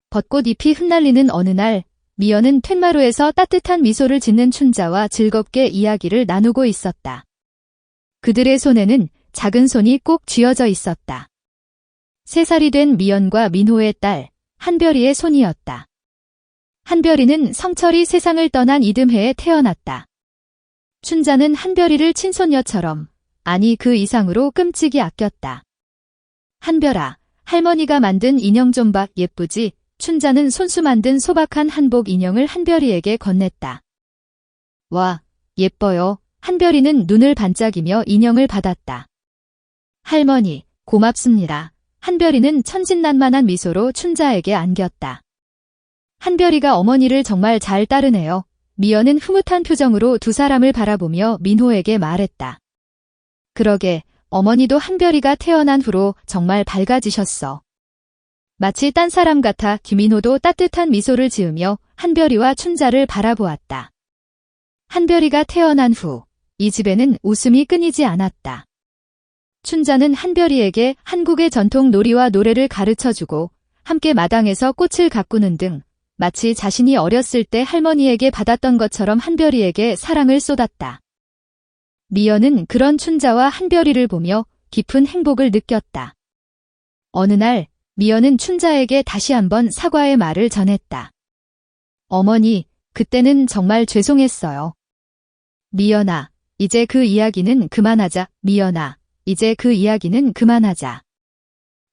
벚꽃 잎이 흩날리는 어느 날, 미연은 툇마루에서 따뜻한 미소를 짓는 춘자와 즐겁게 이야기를 나누고 있었다. 그들의 손에는 작은 손이 꼭 쥐어져 있었다. 3살이 된 미연과 민호의 딸, 한별이의 손이었다. 한별이는 성철이 세상을 떠난 이듬해에 태어났다. 춘자는 한별이를 친손녀처럼, 아니 그 이상으로 끔찍이 아꼈다. 한별아, 할머니가 만든 인형 좀 봐. 예쁘지? 춘자는 손수 만든 소박한 한복 인형을 한별이에게 건넸다. 와, 예뻐요. 한별이는 눈을 반짝이며 인형을 받았다. 할머니, 고맙습니다. 한별이는 천진난만한 미소로 춘자에게 안겼다. 한별이가 어머니를 정말 잘 따르네요. 미연은 흐뭇한 표정으로 두 사람을 바라보며 민호에게 말했다. 그러게, 어머니도 한별이가 태어난 후로 정말 밝아지셨어. 마치 딴 사람 같아. 김민호도 따뜻한 미소를 지으며 한별이와 춘자를 바라보았다. 한별이가 태어난 후, 이 집에는 웃음이 끊이지 않았다. 춘자는 한별이에게 한국의 전통 놀이와 노래를 가르쳐주고 함께 마당에서 꽃을 가꾸는 등 마치 자신이 어렸을 때 할머니에게 받았던 것처럼 한별이에게 사랑을 쏟았다. 미연은 그런 춘자와 한별이를 보며 깊은 행복을 느꼈다. 어느 날 미연은 춘자에게 다시 한번 사과의 말을 전했다. 어머니, 그때는 정말 죄송했어요. 미연아, 이제 그 이야기는 그만하자. 미연아, 이제 그 이야기는 그만하자.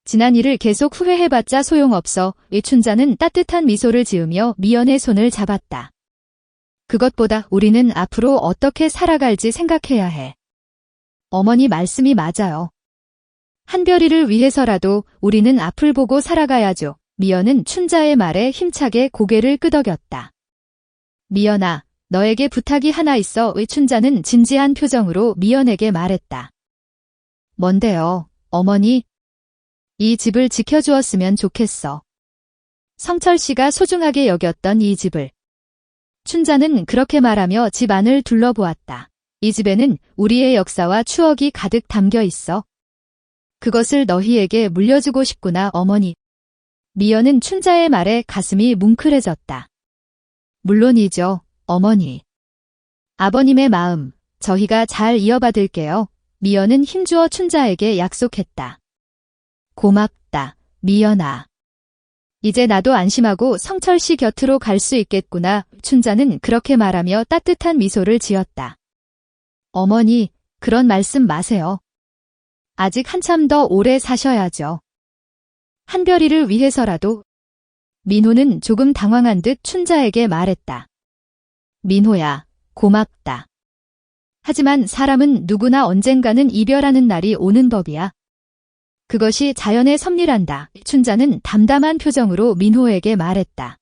지난 일을 계속 후회해봤자 소용없어. 춘자는 따뜻한 미소를 지으며 미연의 손을 잡았다. 그것보다 우리는 앞으로 어떻게 살아갈지 생각해야 해. 어머니 말씀이 맞아요. 한별이를 위해서라도 우리는 앞을 보고 살아가야죠. 미연은 춘자의 말에 힘차게 고개를 끄덕였다. 미연아, 너에게 부탁이 하나 있어. 춘자는 진지한 표정으로 미연에게 말했다. 뭔데요, 어머니? 이 집을 지켜주었으면 좋겠어. 성철 씨가 소중하게 여겼던 이 집을. 춘자는 그렇게 말하며 집 안을 둘러보았다. 이 집에는 우리의 역사와 추억이 가득 담겨 있어. 그것을 너희에게 물려주고 싶구나, 어머니. 미연은 춘자의 말에 가슴이 뭉클해졌다. 물론이죠, 어머니. 아버님의 마음, 저희가 잘 이어받을게요. 미연은 힘주어 춘자에게 약속했다. 고맙다, 미연아. 이제 나도 안심하고 성철 씨 곁으로 갈 수 있겠구나. 춘자는 그렇게 말하며 따뜻한 미소를 지었다. 어머니, 그런 말씀 마세요. 아직 한참 더 오래 사셔야죠. 한별이를 위해서라도. 민호는 조금 당황한 듯 춘자에게 말했다. 민호야, 고맙다. 하지만 사람은 누구나 언젠가는 이별하는 날이 오는 법이야. 그것이 자연의 섭리란다. 춘자는 담담한 표정으로 민호에게 말했다.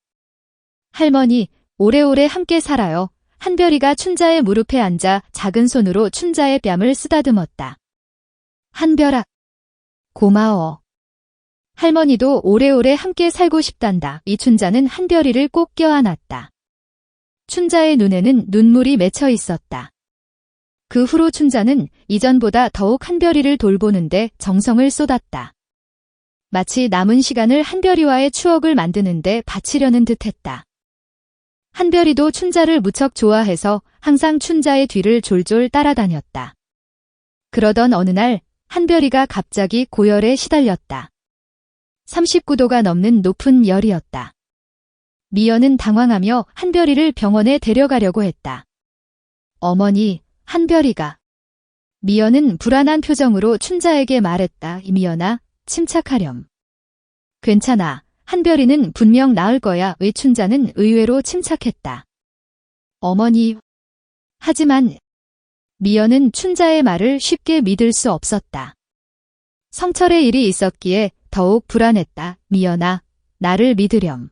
할머니, 오래오래 함께 살아요. 한별이가 춘자의 무릎에 앉아 작은 손으로 춘자의 뺨을 쓰다듬었다. 한별아, 고마워. 할머니도 오래오래 함께 살고 싶단다. 이춘자는 한별이를 꼭 껴안았다. 춘자의 눈에는 눈물이 맺혀 있었다. 그 후로 춘자는 이전보다 더욱 한별이를 돌보는데 정성을 쏟았다. 마치 남은 시간을 한별이와의 추억을 만드는데 바치려는 듯했다. 한별이도 춘자를 무척 좋아해서 항상 춘자의 뒤를 졸졸 따라다녔다. 그러던 어느 날 한별이가 갑자기 고열에 시달렸다. 39도가 넘는 높은 열이었다. 미연은 당황하며 한별이를 병원에 데려가려고 했다. 어머니, 한별이가. 미연은 불안한 표정으로 춘자에게 말했다. 미연아, 침착하렴. 괜찮아. 한별이는 분명 나을 거야. 춘자는 의외로 침착했다. 어머니. 하지만 미연은 춘자의 말을 쉽게 믿을 수 없었다. 성철의 일이 있었기에 더욱 불안했다. 미연아, 나를 믿으렴.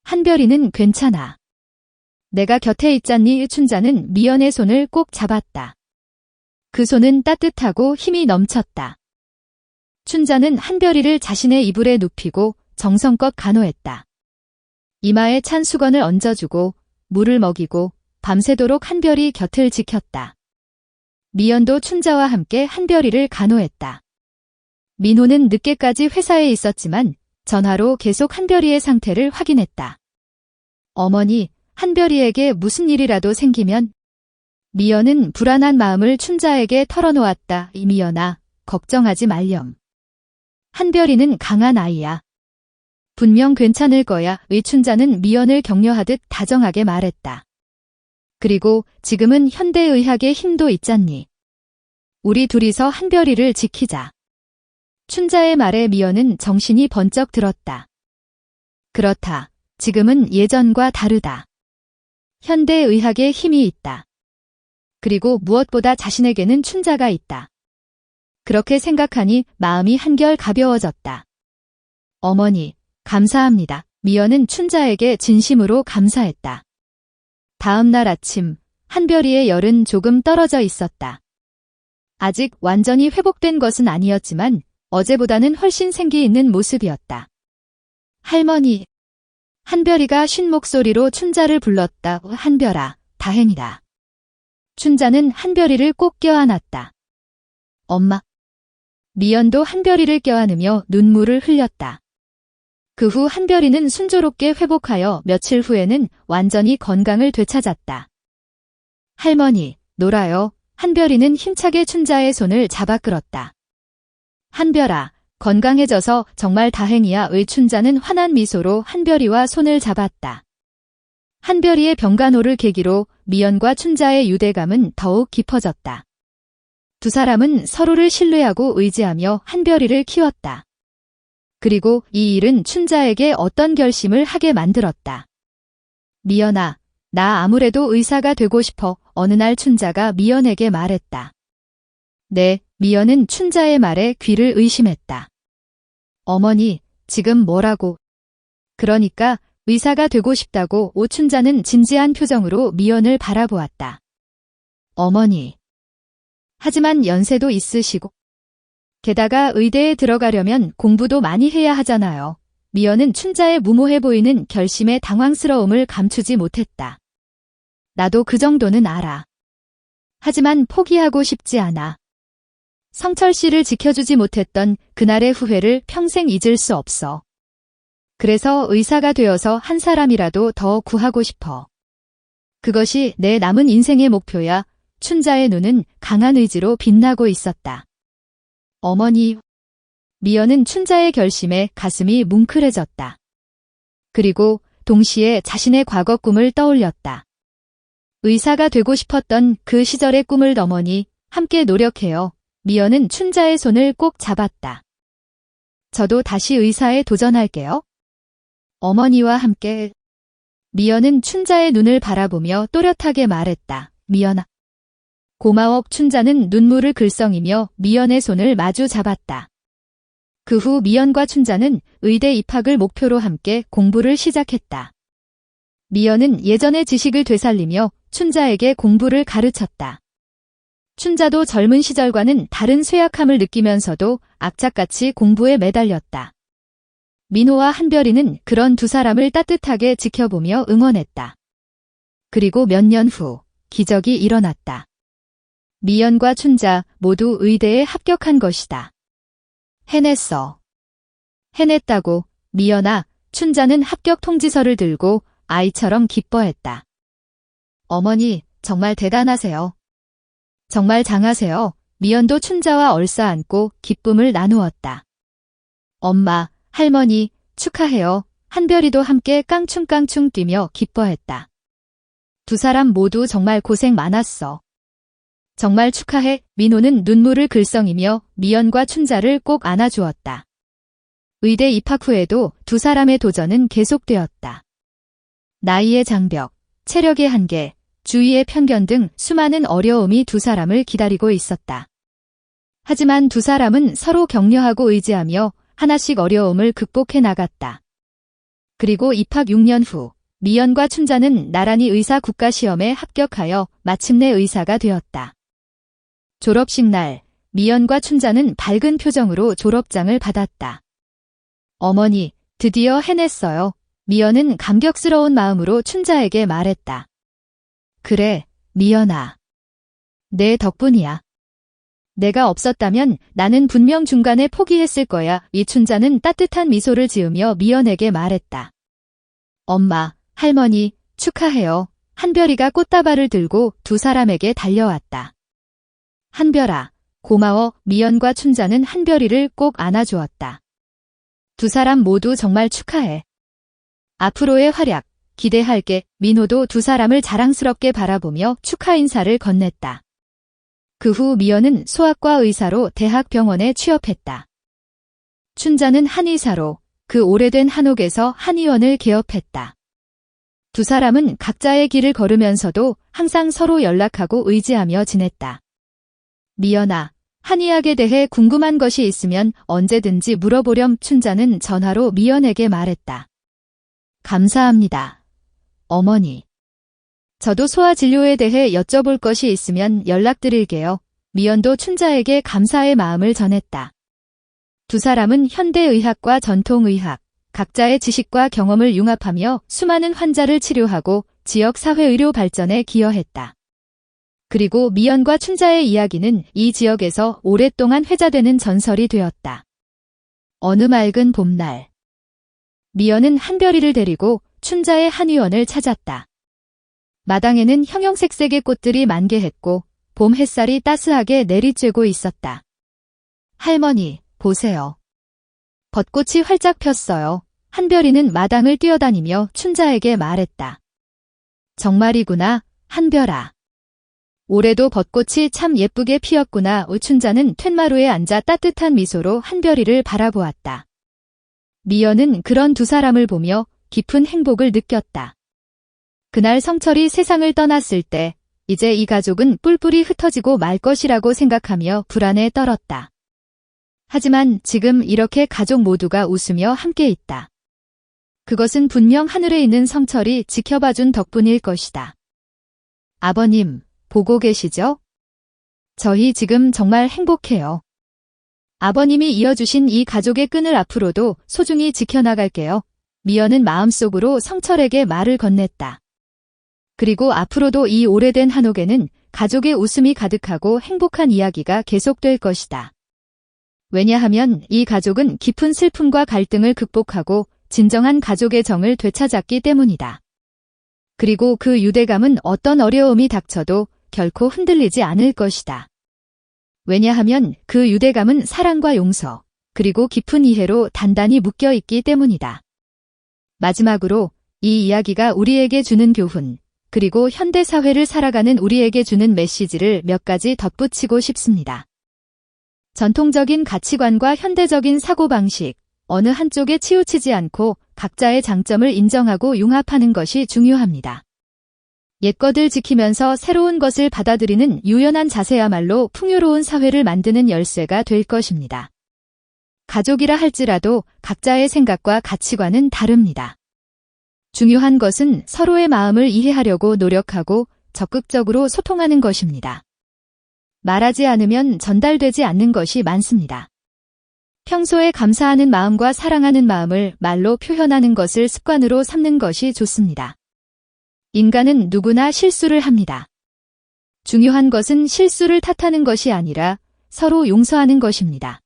한별이는 괜찮아. 내가 곁에 있잖니. 춘자는 미연의 손을 꼭 잡았다. 그 손은 따뜻하고 힘이 넘쳤다. 춘자는 한별이를 자신의 이불에 눕히고 정성껏 간호했다. 이마에 찬 수건을 얹어주고 물을 먹이고 밤새도록 한별이 곁을 지켰다. 미연도 춘자와 함께 한별이를 간호했다. 민호는 늦게까지 회사에 있었지만 전화로 계속 한별이의 상태를 확인했다. 어머니, 한별이에게 무슨 일이라도 생기면. 미연은 불안한 마음을 춘자에게 털어놓았다. 미연아, 걱정하지 말렴. 한별이는 강한 아이야. 분명 괜찮을 거야. 춘자는 미연을 격려하듯 다정하게 말했다. 그리고 지금은 현대의학의 힘도 있잖니. 우리 둘이서 한별이를 지키자. 춘자의 말에 미연은 정신이 번쩍 들었다. 그렇다. 지금은 예전과 다르다. 현대의학에 힘이 있다. 그리고 무엇보다 자신에게는 춘자가 있다. 그렇게 생각하니 마음이 한결 가벼워졌다. 어머니, 감사합니다. 미연은 춘자에게 진심으로 감사했다. 다음 날 아침, 한별이의 열은 조금 떨어져 있었다. 아직 완전히 회복된 것은 아니었지만 어제보다는 훨씬 생기 있는 모습이었다. 할머니. 한별이가 쉰 목소리로 춘자를 불렀다. 한별아, 다행이다. 춘자는 한별이를 꼭 껴안았다. 엄마. 미연도 한별이를 껴안으며 눈물을 흘렸다. 그 후 한별이는 순조롭게 회복하여 며칠 후에는 완전히 건강을 되찾았다. 할머니, 놀아요. 한별이는 힘차게 춘자의 손을 잡아 끌었다. 한별아, 건강해져서 정말 다행이야. 춘자는 환한 미소로 한별이와 손을 잡았다. 한별이의 병간호를 계기로 미연과 춘자의 유대감은 더욱 깊어졌다. 두 사람은 서로를 신뢰하고 의지하며 한별이를 키웠다. 그리고 이 일은 춘자에게 어떤 결심을 하게 만들었다. 미연아, 나 아무래도 의사가 되고 싶어. 어느 날 춘자가 미연에게 말했다. 네, 미연은 춘자의 말에 귀를 의심했다. 어머니, 지금 뭐라고? 그러니까 의사가 되고 싶다고. 춘자는 진지한 표정으로 미연을 바라보았다. 어머니. 하지만 연세도 있으시고. 게다가 의대에 들어가려면 공부도 많이 해야 하잖아요. 미연은 춘자의 무모해 보이는 결심에 당황스러움을 감추지 못했다. 나도 그 정도는 알아. 하지만 포기하고 싶지 않아. 성철 씨를 지켜주지 못했던 그날의 후회를 평생 잊을 수 없어. 그래서 의사가 되어서 한 사람이라도 더 구하고 싶어. 그것이 내 남은 인생의 목표야. 춘자의 눈은 강한 의지로 빛나고 있었다. 어머니. 미연은 춘자의 결심에 가슴이 뭉클해졌다. 그리고 동시에 자신의 과거 꿈을 떠올렸다. 의사가 되고 싶었던 그 시절의 꿈을 어머니, 함께 노력해요. 미연은 춘자의 손을 꼭 잡았다. 저도 다시 의사에 도전할게요. 어머니와 함께. 미연은 춘자의 눈을 바라보며 또렷하게 말했다. 미연아. 고마워. 춘자는 눈물을 글썽이며 미연의 손을 마주 잡았다. 그 후 미연과 춘자는 의대 입학을 목표로 함께 공부를 시작했다. 미연은 예전의 지식을 되살리며 춘자에게 공부를 가르쳤다. 춘자도 젊은 시절과는 다른 쇠약함을 느끼면서도 악착같이 공부에 매달렸다. 민호와 한별이는 그런 두 사람을 따뜻하게 지켜보며 응원했다. 그리고 몇 년 후 기적이 일어났다. 미연과 춘자 모두 의대에 합격한 것이다. 해냈어. 해냈다고. 미연아. 춘자는 합격 통지서를 들고 아이처럼 기뻐했다. 어머니, 정말 대단하세요. 정말 장하세요. 미연도 춘자와 얼싸안고 기쁨을 나누었다. 엄마, 할머니, 축하해요. 한별이도 함께 깡충깡충 뛰며 기뻐했다. 두 사람 모두 정말 고생 많았어. 정말 축하해. 민호는 눈물을 글썽이며 미연과 춘자를 꼭 안아주었다. 의대 입학 후에도 두 사람의 도전은 계속되었다. 나이의 장벽, 체력의 한계, 주위의 편견 등 수많은 어려움이 두 사람을 기다리고 있었다. 하지만 두 사람은 서로 격려하고 의지하며 하나씩 어려움을 극복해 나갔다. 그리고 입학 6년 후 미연과 춘자는 나란히 의사 국가시험에 합격하여 마침내 의사가 되었다. 졸업식 날, 미연과 춘자는 밝은 표정으로 졸업장을 받았다. 어머니, 드디어 해냈어요. 미연은 감격스러운 마음으로 춘자에게 말했다. 그래, 미연아. 내 덕분이야. 내가 없었다면 나는 분명 중간에 포기했을 거야. 이춘자는 따뜻한 미소를 지으며 미연에게 말했다. 엄마, 할머니, 축하해요. 한별이가 꽃다발을 들고 두 사람에게 달려왔다. 한별아, 고마워. 미연과 춘자는 한별이를 꼭 안아주었다. 두 사람 모두 정말 축하해. 앞으로의 활약, 기대할게. 민호도 두 사람을 자랑스럽게 바라보며 축하 인사를 건넸다. 그 후 미연은 소아과 의사로 대학병원에 취업했다. 춘자는 한의사로 그 오래된 한옥에서 한의원을 개업했다. 두 사람은 각자의 길을 걸으면서도 항상 서로 연락하고 의지하며 지냈다. 미연아, 한의학에 대해 궁금한 것이 있으면 언제든지 물어보렴. 춘자는 전화로 미연에게 말했다. 감사합니다. 어머니. 저도 소아 진료에 대해 여쭤볼 것이 있으면 연락드릴게요. 미연도 춘자에게 감사의 마음을 전했다. 두 사람은 현대의학과 전통의학, 각자의 지식과 경험을 융합하며 수많은 환자를 치료하고 지역 사회의료 발전에 기여했다. 그리고 미연과 춘자의 이야기는 이 지역에서 오랫동안 회자되는 전설이 되었다. 어느 맑은 봄날, 미연은 한별이를 데리고 춘자의 한의원을 찾았다. 마당에는 형형색색의 꽃들이 만개했고 봄 햇살이 따스하게 내리쬐고 있었다. 할머니, 보세요. 벚꽃이 활짝 폈어요. 한별이는 마당을 뛰어다니며 춘자에게 말했다. 정말이구나, 한별아. 올해도 벚꽃이 참 예쁘게 피었구나. 춘자는 툇마루에 앉아 따뜻한 미소로 한별이를 바라보았다. 미연은 그런 두 사람을 보며 깊은 행복을 느꼈다. 그날 성철이 세상을 떠났을 때 이제 이 가족은 뿔뿔이 흩어지고 말 것이라고 생각하며 불안에 떨었다. 하지만 지금 이렇게 가족 모두가 웃으며 함께 있다. 그것은 분명 하늘에 있는 성철이 지켜봐준 덕분일 것이다. 아버님, 보고 계시죠? 저희 지금 정말 행복해요. 아버님이 이어주신 이 가족의 끈을 앞으로도 소중히 지켜나갈게요. 미연은 마음속으로 성철에게 말을 건넸다. 그리고 앞으로도 이 오래된 한옥에는 가족의 웃음이 가득하고 행복한 이야기가 계속될 것이다. 왜냐하면 이 가족은 깊은 슬픔과 갈등을 극복하고 진정한 가족의 정을 되찾았기 때문이다. 그리고 그 유대감은 어떤 어려움이 닥쳐도 결코 흔들리지 않을 것이다. 왜냐하면 그 유대감은 사랑과 용서, 그리고 깊은 이해로 단단히 묶여 있기 때문이다. 마지막으로 이 이야기가 우리에게 주는 교훈, 그리고 현대 사회를 살아가는 우리에게 주는 메시지를 몇 가지 덧붙이고 싶습니다. 전통적인 가치관과 현대적인 사고방식, 어느 한쪽에 치우치지 않고 각자의 장점을 인정하고 융합하는 것이 중요합니다. 옛것을 지키면서 새로운 것을 받아들이는 유연한 자세야말로 풍요로운 사회를 만드는 열쇠가 될 것입니다. 가족이라 할지라도 각자의 생각과 가치관은 다릅니다. 중요한 것은 서로의 마음을 이해하려고 노력하고 적극적으로 소통하는 것입니다. 말하지 않으면 전달되지 않는 것이 많습니다. 평소에 감사하는 마음과 사랑하는 마음을 말로 표현하는 것을 습관으로 삼는 것이 좋습니다. 인간은 누구나 실수를 합니다. 중요한 것은 실수를 탓하는 것이 아니라 서로 용서하는 것입니다.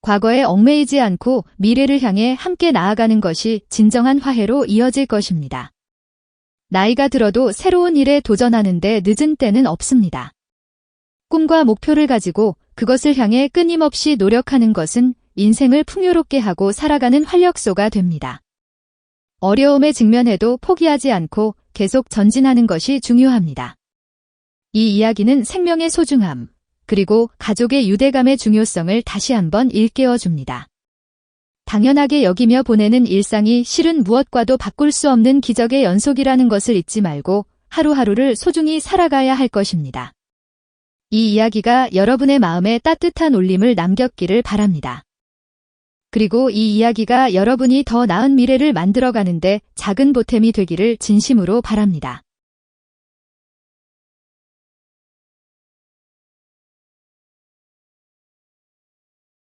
과거에 얽매이지 않고 미래를 향해 함께 나아가는 것이 진정한 화해로 이어질 것입니다. 나이가 들어도 새로운 일에 도전하는데 늦은 때는 없습니다. 꿈과 목표를 가지고 그것을 향해 끊임없이 노력하는 것은 인생을 풍요롭게 하고 살아가는 활력소가 됩니다. 어려움에 직면해도 포기하지 않고 계속 전진하는 것이 중요합니다. 이 이야기는 생명의 소중함, 그리고 가족의 유대감의 중요성을 다시 한번 일깨워줍니다. 당연하게 여기며 보내는 일상이 실은 무엇과도 바꿀 수 없는 기적의 연속이라는 것을 잊지 말고 하루하루를 소중히 살아가야 할 것입니다. 이 이야기가 여러분의 마음에 따뜻한 울림을 남겼기를 바랍니다. 그리고 이 이야기가 여러분이 더 나은 미래를 만들어가는데 작은 보탬이 되기를 진심으로 바랍니다.